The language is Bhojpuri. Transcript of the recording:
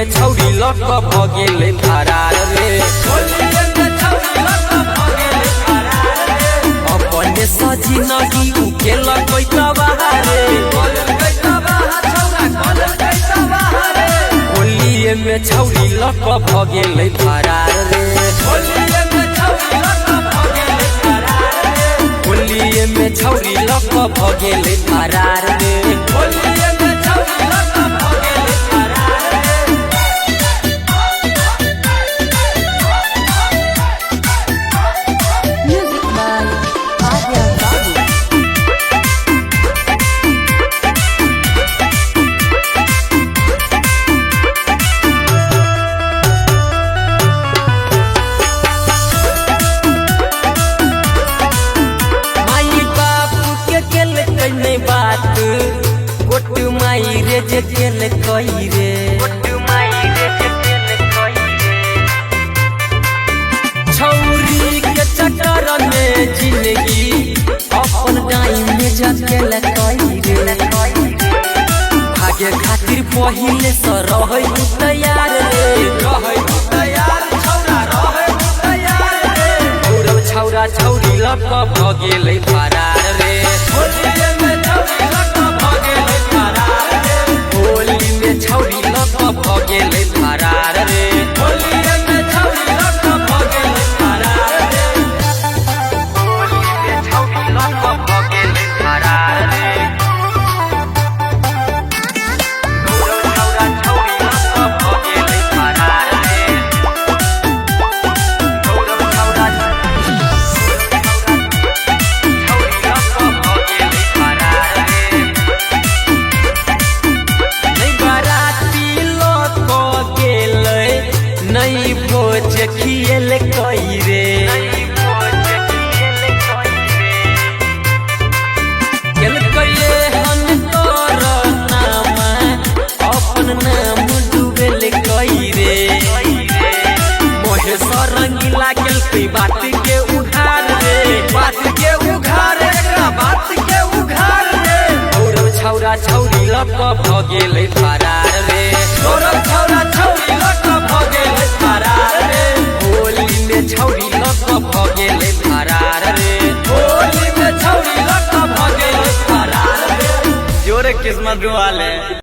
में छौरी लक भगेले फरार रे। अपने सजी नगी उकेल बहारे होलिये में छौरी लक भगेले फरार रे। होलिये में छौरी लक भगेले फरार रे। गोट माई रे जे केल कई रे छौरी के चक्कर में जिंदगी अपन टाइम में जकेल कई रे। भागे खातिर पहिले से रहे तैयार रे। छौरा छौरी लक भगेले फरार रे। होली में छौरी लक भगेले फरार रे। नई भोज खियल कई रे केल कइले हन तोर नाम अपन नाम डूबेल कई रे। मोहे रंगीला केल कई बात के उघार रे। बात के उघार रे। छौरा छौरी लक भगेले फरार रे। छौरा छौरी लक भगेले फरार रे। होली में छौरी लक भगेले फरार रे। होली में छौरी लक भगेले फरार रे। जोरे किस्मत वाले।